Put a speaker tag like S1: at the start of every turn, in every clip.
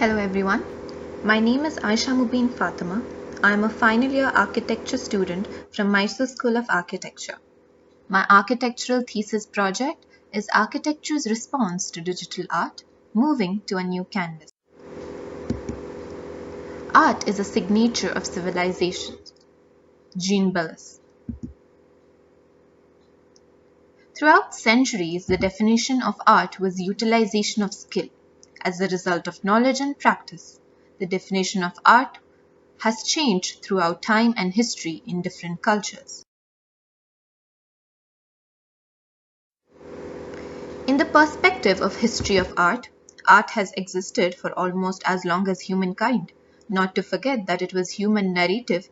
S1: Hello everyone, my name is Ayesha M Fathima. I am a final year architecture student from Mysore School of Architecture. My architectural thesis project is architecture's response to digital art, moving to a new canvas. Art is a signature of civilization. Jean Bellis. Throughout centuries, the definition of art was utilization of skill. As a result of knowledge and practice, the definition of art has changed throughout time and history in different cultures. In the perspective of history of art, art has existed for almost as long as humankind, not to forget that it was human narrative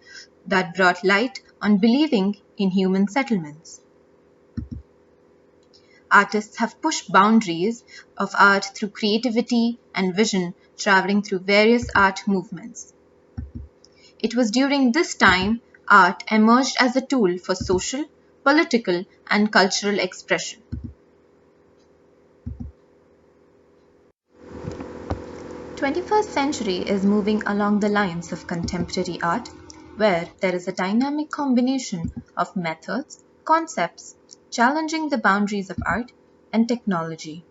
S1: that brought light on believing in human settlements. Artists have pushed boundaries of art through creativity and vision, traveling through various art movements. It was during this time art emerged as a tool for social, political, and cultural expression. The 21st century is moving along the lines of contemporary art, where there is a dynamic combination of methods, concepts, challenging the boundaries of art and technology,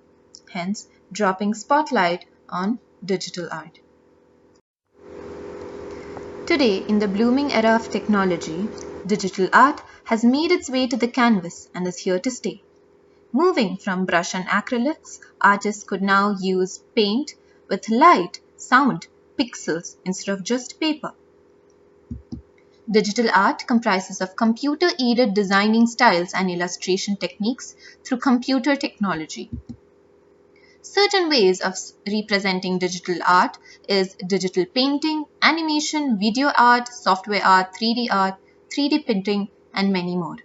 S1: hence dropping spotlight on digital art. Today, in the blooming era of technology, digital art has made its way to the canvas and is here to stay. Moving from brush and acrylics, artists could now use paint with light, sound, pixels instead of just paper. Digital art comprises of computer-aided designing styles and illustration techniques through computer technology. Certain ways of representing digital art is digital painting, animation, video art, software art, 3D printing, and many more.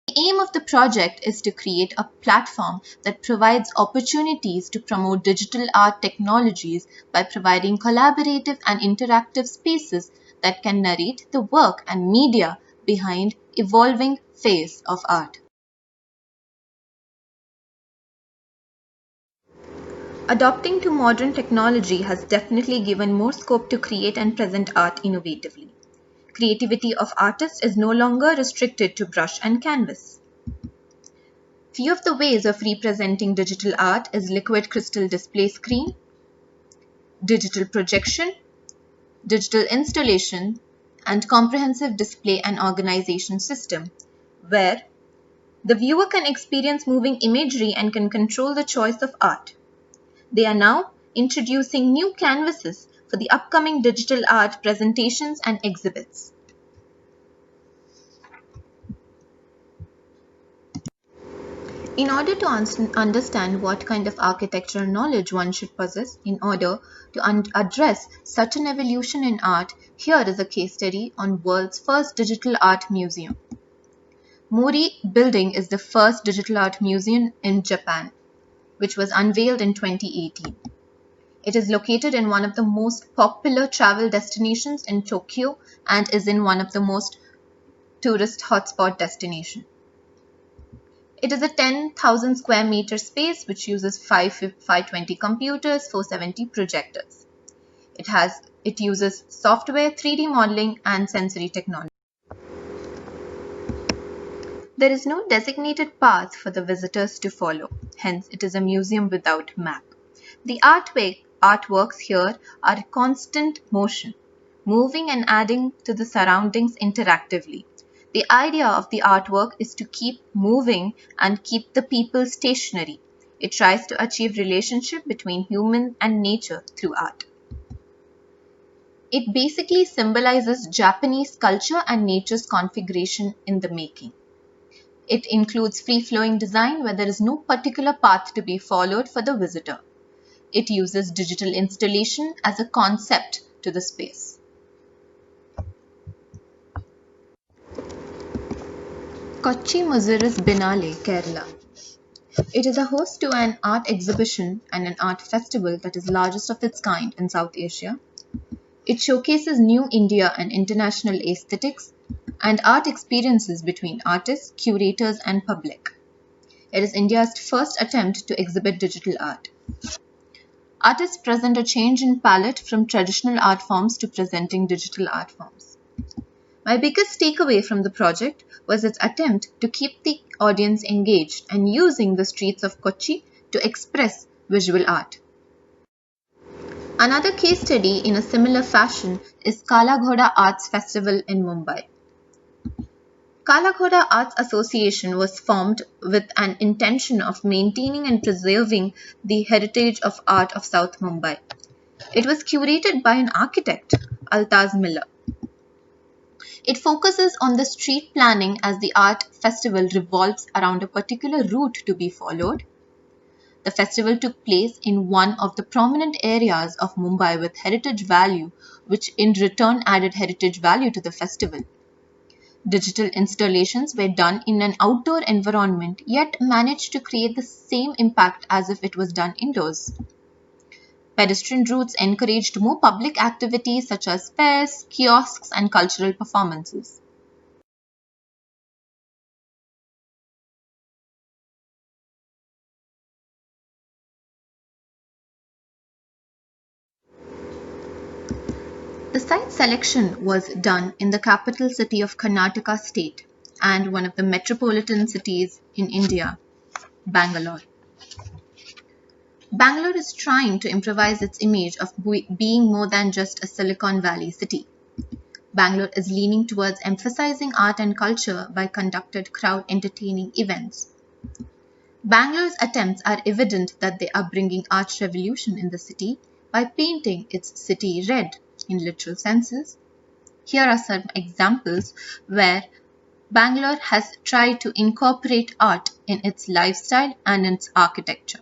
S1: The aim of the project is to create a platform that provides opportunities to promote digital art technologies by providing collaborative and interactive spaces that can narrate the work and media behind evolving phase of art. Adopting to modern technology has definitely given more scope to create and present art innovatively. Creativity of artists is no longer restricted to brush and canvas. Few of the ways of representing digital art is liquid crystal display screen, digital projection, digital installation, and comprehensive display and organization system, where the viewer can experience moving imagery and can control the choice of art. They are now introducing new canvases for the upcoming digital art presentations and exhibits. In order to understand what kind of architectural knowledge one should possess in order to address such an evolution in art, here is a case study on world's first digital art museum. Mori Building is the first digital art museum in Japan, which was unveiled in 2018. It is located in one of the most popular travel destinations in Tokyo and is in one of the most tourist hotspot destinations. It is a 10,000 square meter space which uses 520 computers, 470 projectors. It uses software, 3D modeling, and sensory technology. There is no designated path for the visitors to follow, hence it is a museum without map. The artworks here are constant motion, moving and adding to the surroundings interactively. The idea of the artwork is to keep moving and keep the people stationary. It tries to achieve relationship between human and nature through art. It basically symbolizes Japanese culture and nature's configuration in the making. It includes free-flowing design where there is no particular path to be followed for the visitor. It uses digital installation as a concept to the space. Kochi Muziris Binale, Kerala. It is a host to an art exhibition and an art festival that is largest of its kind in South Asia. It showcases new India and international aesthetics and art experiences between artists, curators, and public. It is India's first attempt to exhibit digital art. artists present a change in palette from traditional art forms to presenting digital art forms. My biggest takeaway from the project was its attempt to keep the audience engaged and using the streets of Kochi to express visual art. Another case study in a similar fashion is Kala Ghoda Arts Festival in Mumbai. Kala Ghoda Arts Association was formed with an intention of maintaining and preserving the heritage of art of South Mumbai. It was curated by an architect, Altaz Miller. It focuses on the street planning as the art festival revolves around a particular route to be followed. The festival took place in one of the prominent areas of Mumbai with heritage value, which in return added heritage value to the festival. Digital installations were done in an outdoor environment yet managed to create the same impact as if it was done indoors. Pedestrian routes encouraged more public activities such as fairs, kiosks, and cultural performances. The site selection was done in the capital city of Karnataka state and one of the metropolitan cities in India, Bangalore. Bangalore is trying to improvise its image of being more than just a Silicon Valley city. Bangalore is leaning towards emphasizing art and culture by conducted crowd entertaining events. Bangalore's attempts are evident that they are bringing art revolution in the city by painting its city red in literal senses. Here are some examples where Bangalore has tried to incorporate art in its lifestyle and its architecture.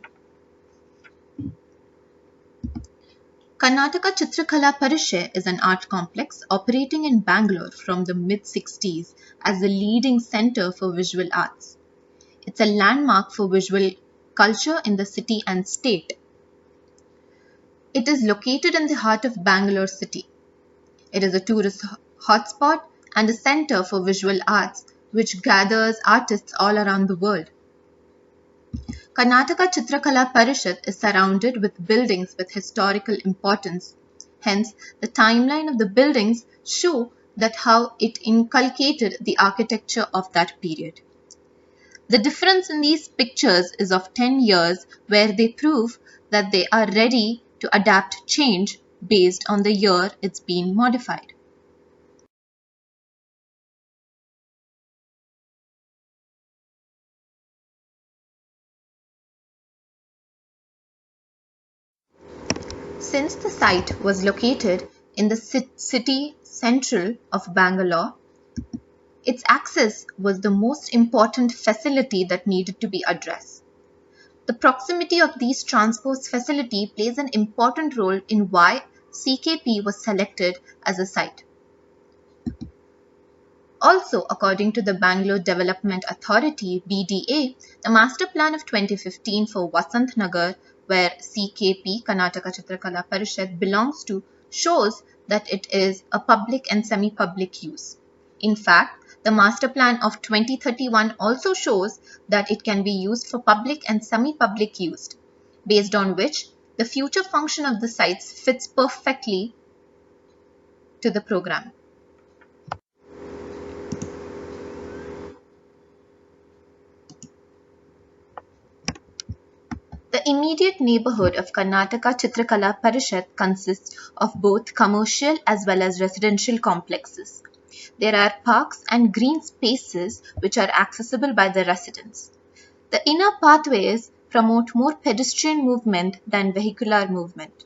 S1: Karnataka Chitrakala Parishath is an art complex operating in Bangalore from the mid-60s as the leading center for visual arts. It's a landmark for visual culture in the city and state. It is located in the heart of Bangalore city. It is a tourist hotspot and a center for visual arts which gathers artists all around the world. Karnataka Chitrakala Parishath is surrounded with buildings with historical importance. Hence, the timeline of the buildings show that how it inculcated the architecture of that period. The difference in these pictures is of 10 years where they prove that they are ready to adapt change based on the year it's been modified. Since the site was located in the city central of Bangalore, its access was the most important facility that needed to be addressed. The proximity of these transport facility plays an important role in why CKP was selected as a site. Also, according to the Bangalore Development Authority (BDA), the master plan of 2015 for Vasant Nagar, where CKP Karnataka Chitrakala Parishath belongs to, shows that it is a public and semi-public use. In fact, the master plan of 2031 also shows that it can be used for public and semi-public use, based on which the future function of the sites fits perfectly to the program. The immediate neighborhood of Karnataka Chitrakala Parishath consists of both commercial as well as residential complexes. There are parks and green spaces which are accessible by the residents. The inner pathways promote more pedestrian movement than vehicular movement.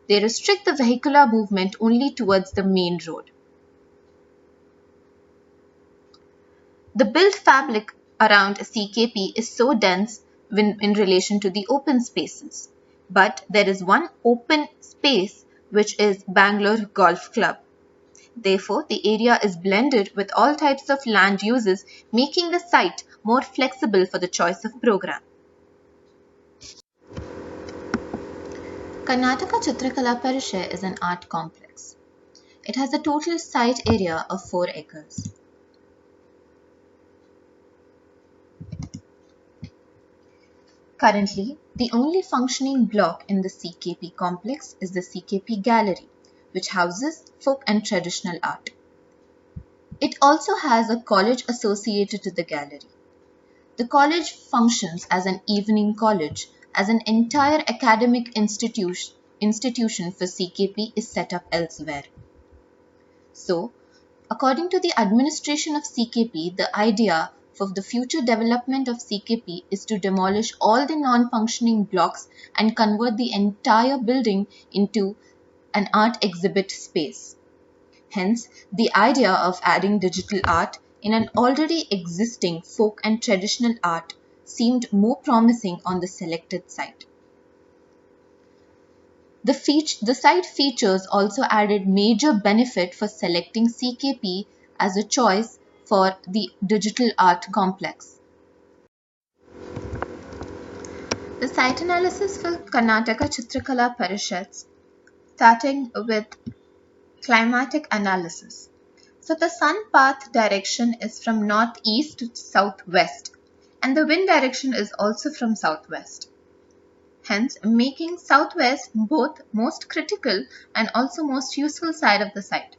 S1: They restrict the vehicular movement only towards the main road. The built fabric around CKP is so dense in relation to the open spaces. But there is one open space which is Bangalore Golf Club. Therefore, the area is blended with all types of land uses, making the site more flexible for the choice of program. Karnataka Chitrakala Parishath is an art complex. It has a total site area of 4 acres. Currently, the only functioning block in the CKP complex is the CKP Gallery, which houses folk and traditional art. It also has a college associated to the gallery. The college functions as an evening college, as an entire academic institution for CKP is set up elsewhere. So, according to the administration of CKP, the idea for the future development of CKP is to demolish all the non-functioning blocks and convert the entire building into an art exhibit space. Hence, the idea of adding digital art in an already existing folk and traditional art seemed more promising on the selected site. The site features also added major benefit for selecting CKP as a choice for the digital art complex. The site analysis for Karnataka Chitrakala PARISHATH, starting with climatic analysis. So the sun path direction is from northeast to southwest, and the wind direction is also from southwest, hence making southwest both most critical and also most useful side of the site.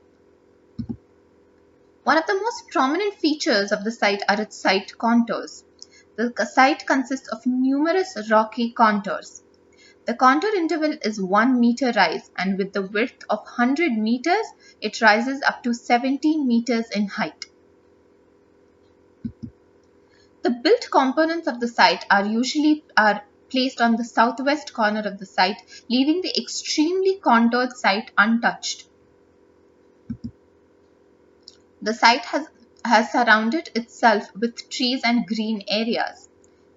S1: One of the most prominent features of the site are its site contours. The site consists of numerous rocky contours. The contour interval is 1 meter rise, and with the width of 100 meters, it rises up to 17 meters in height. The built components of the site are usually placed on the southwest corner of the site, leaving the extremely contoured site untouched. The site has surrounded itself with trees and green areas,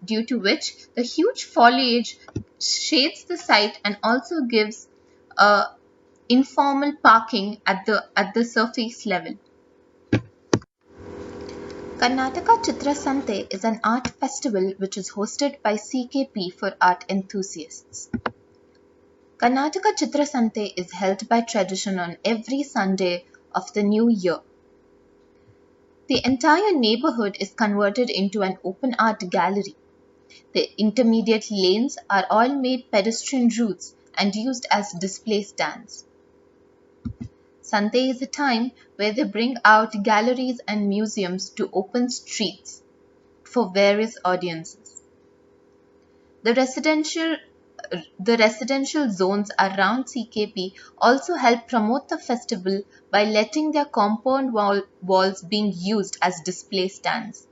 S1: due to which the huge foliage shades the site and also gives informal parking at the surface level. Karnataka Chitra SANTHE is an art festival which is hosted by CKP for art enthusiasts. Karnataka Chitra SANTHE is held by tradition on every Sunday of the new year. The entire neighborhood is converted into an open art gallery. The intermediate lanes are all made pedestrian routes and used as display stands. Santhe is a time where they bring out galleries and museums to open streets for various audiences. The residential zones around CKP also help promote the festival by letting their compound walls being used as display stands.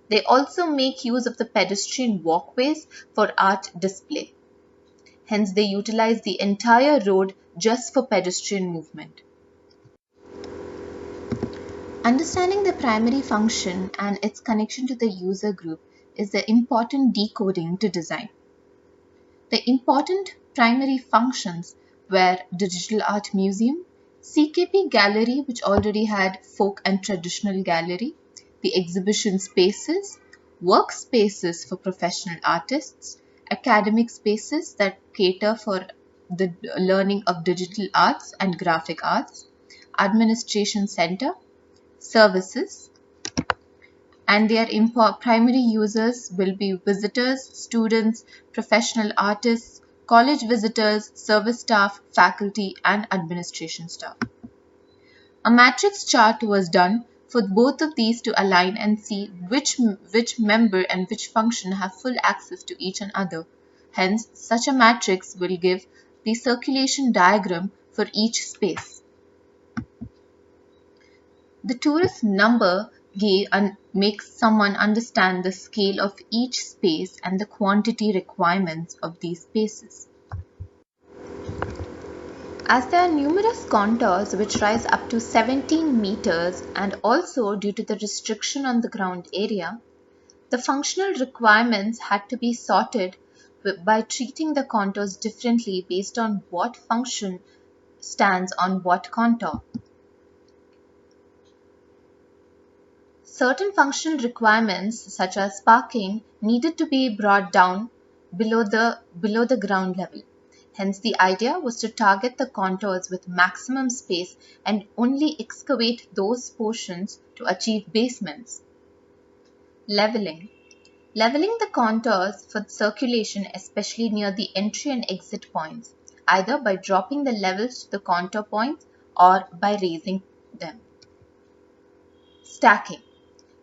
S1: They also make use of the pedestrian walkways for art display. Hence, they utilize the entire road just for pedestrian movement. Understanding the primary function and its connection to the user group is the important decoding to design. The important primary functions were Digital Art Museum, CKP Gallery, which already had folk and traditional gallery, the exhibition spaces, workspaces for professional artists, academic spaces that cater for the learning of digital arts and graphic arts, administration center, services, and their primary users will be visitors, students, professional artists, college visitors, service staff, faculty, and administration staff. A matrix chart was done for both of these to align and see which member and which function have full access to each another. Hence, such a matrix will give the circulation diagram for each space. The tourist number makes someone understand the scale of each space and the quantity requirements of these spaces. As there are numerous contours which rise up to 17 meters and also due to the restriction on the ground area, the functional requirements had to be sorted by treating the contours differently based on what function stands on what contour. Certain functional requirements, such as parking, needed to be brought down below the ground level. Hence, the idea was to target the contours with maximum space and only excavate those portions to achieve basements. Leveling. Leveling the contours for circulation, especially near the entry and exit points, either by dropping the levels to the contour points or by raising them. Stacking.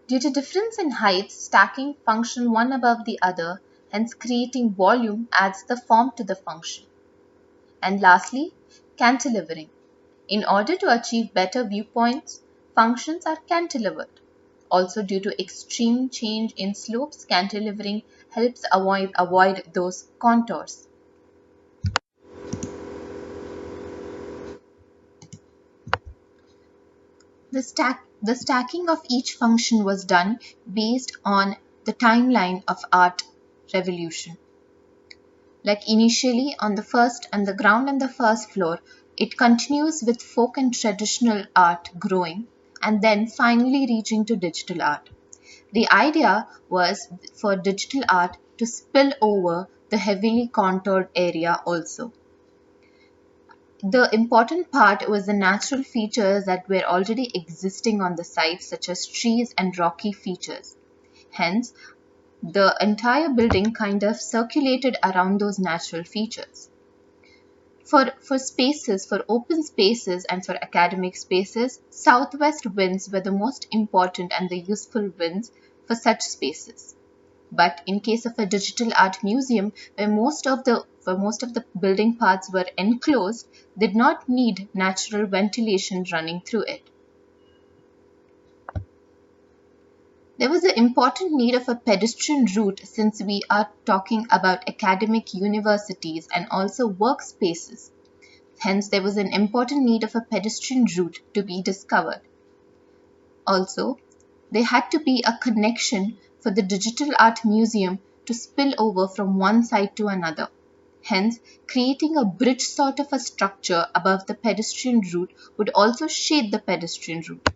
S1: Due to difference in height, stacking function one above the other, hence creating volume adds the form to the function. And lastly, cantilevering. In order to achieve better viewpoints, functions are cantilevered. Also, due to extreme change in slopes, cantilevering helps avoid those contours. The stacking of each function was done based on the timeline of art revolution. Like initially on the first and the ground and the first floor, it continues with folk and traditional art growing and then finally reaching to digital art. The idea was for digital art to spill over the heavily contoured area also. The important part was the natural features that were already existing on the site, such as trees and rocky features. Hence, the entire building kind of circulated around those natural features. For spaces, for open spaces and for academic spaces, southwest winds were the most important and the useful winds for such spaces. But in case of a digital art museum, where most of the building parts were enclosed, did not need natural ventilation running through it. There was an important need of a pedestrian route since we are talking about academic universities and also workspaces. Hence, there was an important need of a pedestrian route to be discovered. Also, there had to be a connection for the digital art museum to spill over from one side to another. Hence, creating a bridge sort of a structure above the pedestrian route would also shade the pedestrian route.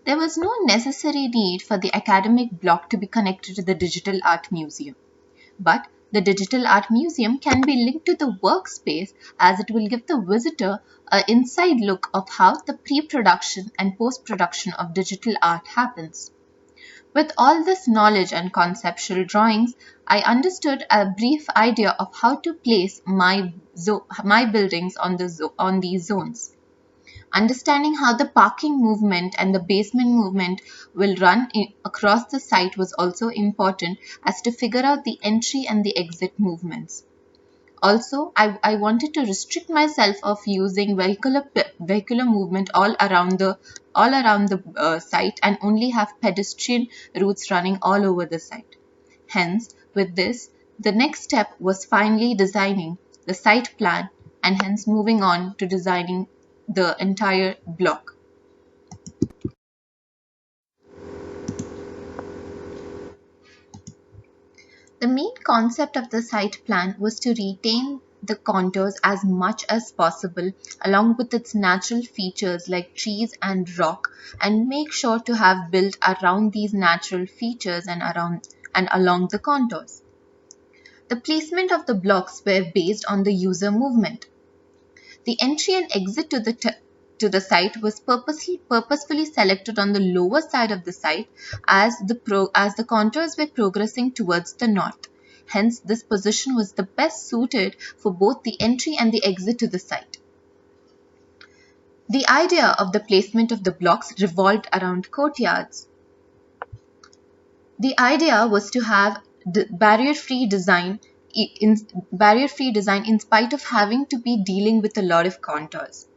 S1: There was no necessary need for the academic block to be connected to the digital art museum. But the digital art museum can be linked to the workspace as it will give the visitor an inside look of how the pre-production and post-production of digital art happens. With all this knowledge and conceptual drawings, I understood a brief idea of how to place my buildings on these zones. Understanding how the parking movement and the basement movement will run across the site was also important as to figure out the entry and the exit movements. Also, I wanted to restrict myself of using vehicular movement all around the site and only have pedestrian routes running all over the site. Hence, with this, the next step was finally designing the site plan and hence moving on to designing the entire block. The main concept of the site plan was to retain the contours as much as possible along with its natural features like trees and rock and make sure to have built around these natural features and along the contours. The placement of the blocks were based on the user movement. The entry and exit to the site was purposefully selected on the lower side of the site as the contours were progressing towards the north. Hence, this position was the best suited for both the entry and the exit to the site. The idea of the placement of the blocks revolved around courtyards. The idea was to have barrier-free design in spite of having to be dealing with a lot of contours.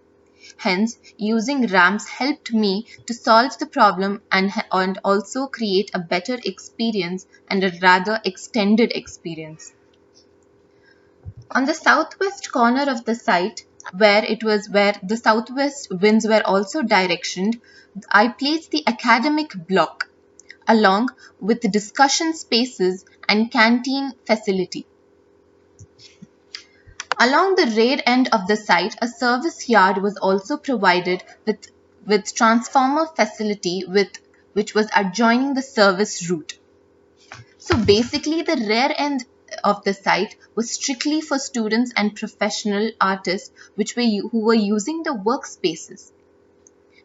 S1: Hence, using ramps helped me to solve the problem and also create a better experience and a rather extended experience. On the southwest corner of the site, where the southwest winds were also directioned, I placed the academic block along with the discussion spaces and canteen facility. Along the rear end of the site, a service yard was also provided with transformer facility which was adjoining the service route. So basically the rear end of the site was strictly for students and professional artists who were using the workspaces.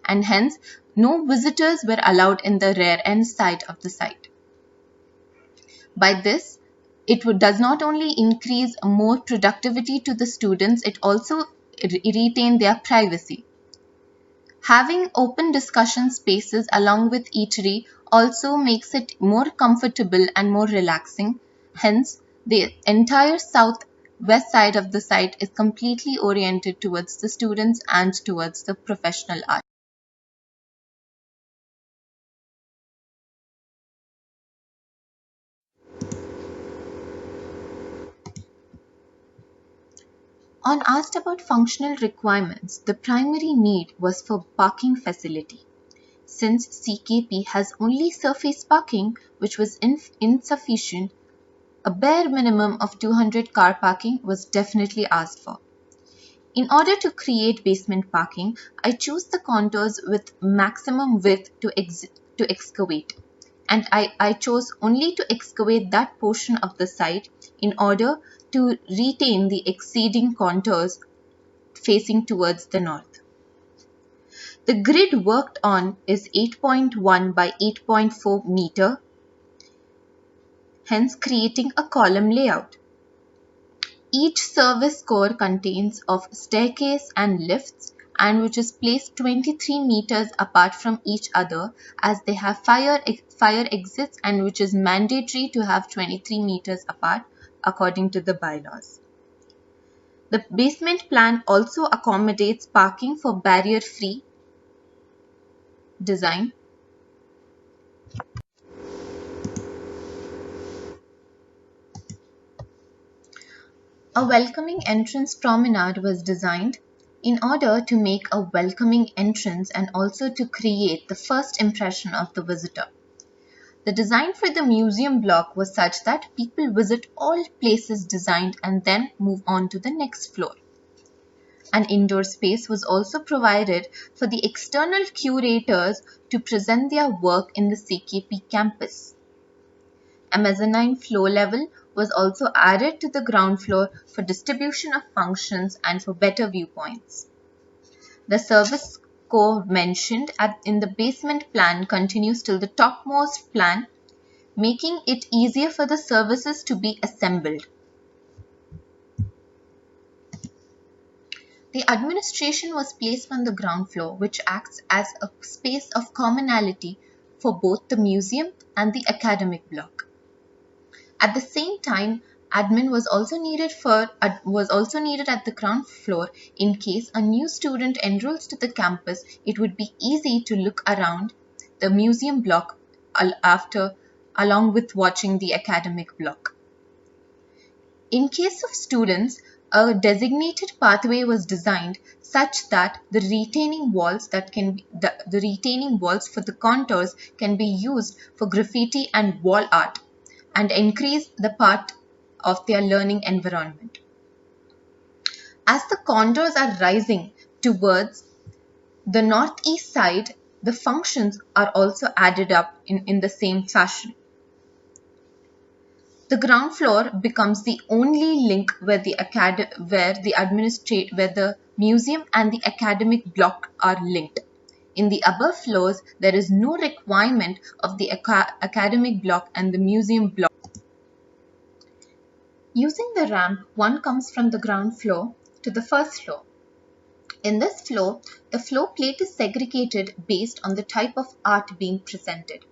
S1: and hence no visitors were allowed in the rear end side of the site. By this, does not only increase more productivity to the students, it also retain their privacy. Having open discussion spaces along with eatery also makes it more comfortable and more relaxing. Hence, the entire southwest side of the site is completely oriented towards the students and towards the professional art. On asked about functional requirements, the primary need was for parking facility. Since CKP has only surface parking, which was insufficient, a bare minimum of 200 car parking was definitely asked for. In order to create basement parking, I choose the contours with maximum width to excavate. And I chose only to excavate that portion of the site in order to retain the exceeding contours facing towards the north. The grid worked on is 8.1 by 8.4 meter, hence creating a column layout. Each service core contains of staircase and lifts, and which is placed 23 meters apart from each other, as they have fire exits, and which is mandatory to have 23 meters apart according to the bylaws. The basement plan also accommodates parking for barrier-free design. A welcoming entrance promenade was designed in order to make a welcoming entrance and also to create the first impression of the visitor. The design for the museum block was such that people visit all places designed and then move on to the next floor. An indoor space was also provided for the external curators to present their work in the CKP campus. A mezzanine floor level was also added to the ground floor for distribution of functions and for better viewpoints. The service core mentioned in the basement plan continues till the topmost plan, making it easier for the services to be assembled. The administration was placed on the ground floor, which acts as a space of commonality for both the museum and the academic block. At the same time, admin was also needed at the ground floor in case a new student enrolls to the campus. It would be easy to look around the museum block along with watching the academic block. In case of students, a designated pathway was designed such that the retaining walls for the contours can be used for graffiti and wall art and increase the part of their learning environment. As the contours are rising towards the northeast side, the functions are also added up in the same fashion. The ground floor becomes the only link where the museum and the academic block are linked. In the above floors, there is no requirement of the academic block and the museum block. Using the ramp, one comes from the ground floor to the first floor. In this floor, the floor plate is segregated based on the type of art being presented.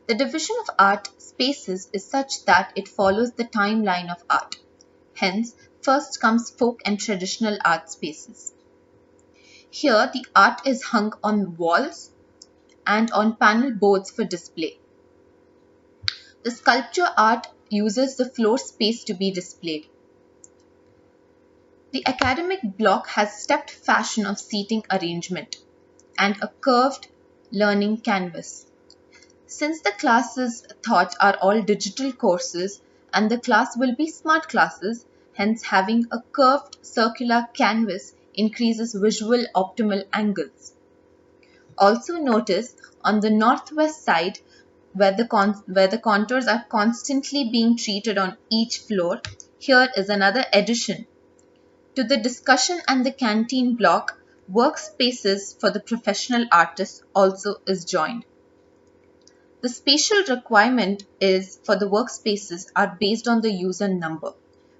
S1: The division of art spaces is such that it follows the timeline of art. Hence, first comes folk and traditional art spaces. Here, the art is hung on walls and on panel boards for display. The sculpture art uses the floor space to be displayed. The academic block has stepped fashion of seating arrangement and a curved learning canvas. Since the classes taught are all digital courses and the class will be smart classes, hence having a curved circular canvas increases visual optimal angles. Also notice on the northwest side where the contours are constantly being treated on each floor, here is another addition. To the discussion and the canteen block, workspaces for the professional artist also is joined. The spatial requirement is for the workspaces are based on the user number,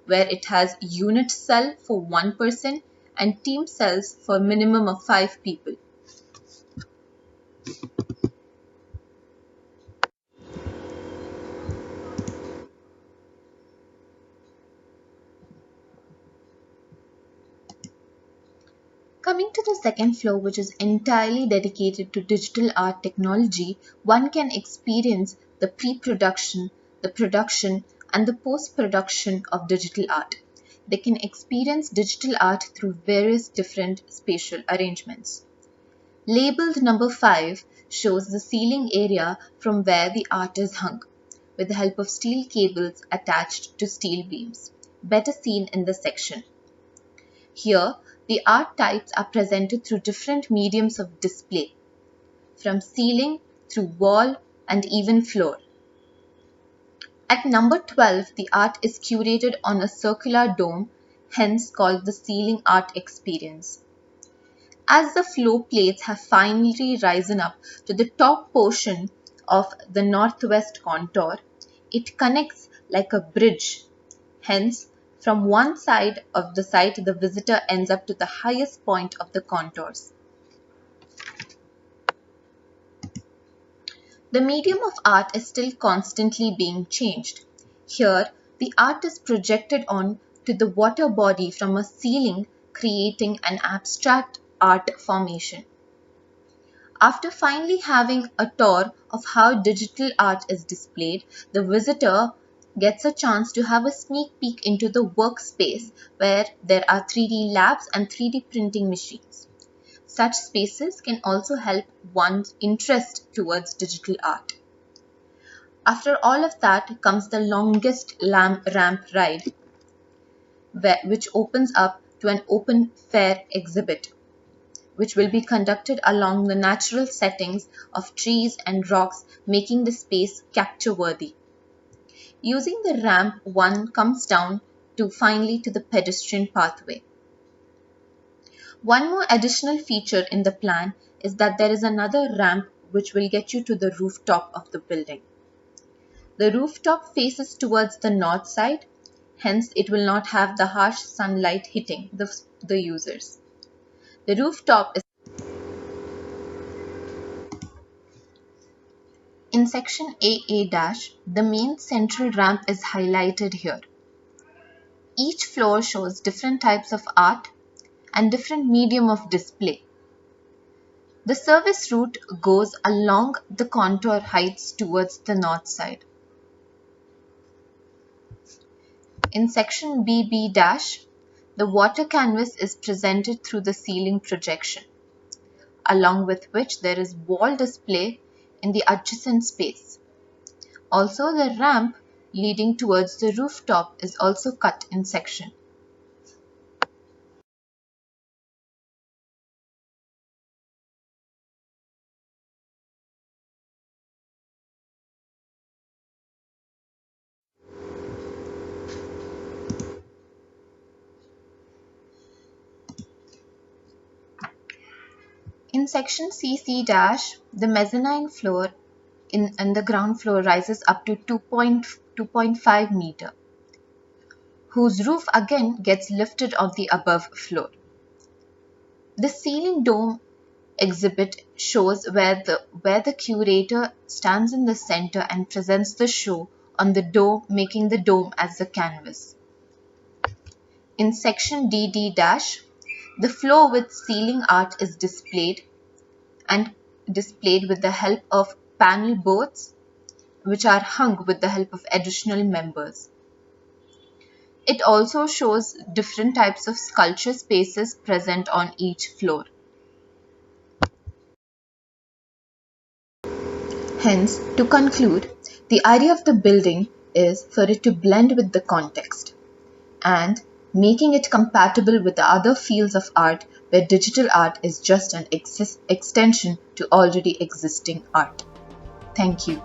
S1: where it has unit cell for one person and team cells for a minimum of 5 people. Coming to the second floor, which is entirely dedicated to digital art technology, one can experience the pre-production, the production, and the post-production of digital art. They can experience digital art through various different spatial arrangements. Labeled number 5 shows the ceiling area from where the art is hung, with the help of steel cables attached to steel beams, better seen in the section. Here, the art types are presented through different mediums of display, from ceiling through wall and even floor. At number 12, the art is curated on a circular dome, hence called the ceiling art experience. As the floor plates have finally risen up to the top portion of the northwest contour, it connects like a bridge. Hence, from one side of the site, the visitor ends up to the highest point of the contours. The medium of art is still constantly being changed. Here, the art is projected on to the water body from a ceiling, creating an abstract art formation. After finally having a tour of how digital art is displayed, the visitor gets a chance to have a sneak peek into the workspace where there are 3D labs and 3D printing machines. Such spaces can also help one's interest towards digital art. After all of that comes the longest ramp ride, which opens up to an open fair exhibit, which will be conducted along the natural settings of trees and rocks, making the space capture-worthy. Using the ramp, one comes down to finally to the pedestrian pathway. One more additional feature in the plan is that there is another ramp which will get you to the rooftop of the building. The rooftop faces towards the north side, hence it will not have the harsh sunlight hitting the users. The rooftop is in section AA-, the main central ramp is highlighted here. Each floor shows different types of art and different medium of display. The service route goes along the contour heights towards the north side. In section BB-, the water canvas is presented through the ceiling projection, along with which there is wall display in the adjacent space. Also, the ramp leading towards the rooftop is also cut in section. In section CC-, the mezzanine floor and the ground floor rises up to 2.5 meter, whose roof again gets lifted on the above floor. The ceiling dome exhibit shows where the curator stands in the center and presents the show on the dome, making the dome as the canvas. In section DD-, the floor with ceiling art is displayed with the help of panel boards, which are hung with the help of additional members. It also shows different types of sculpture spaces present on each floor. Hence, to conclude, the idea of the building is for it to blend with the context and making it compatible with the other fields of art where digital art is just an extension to already existing art. Thank you.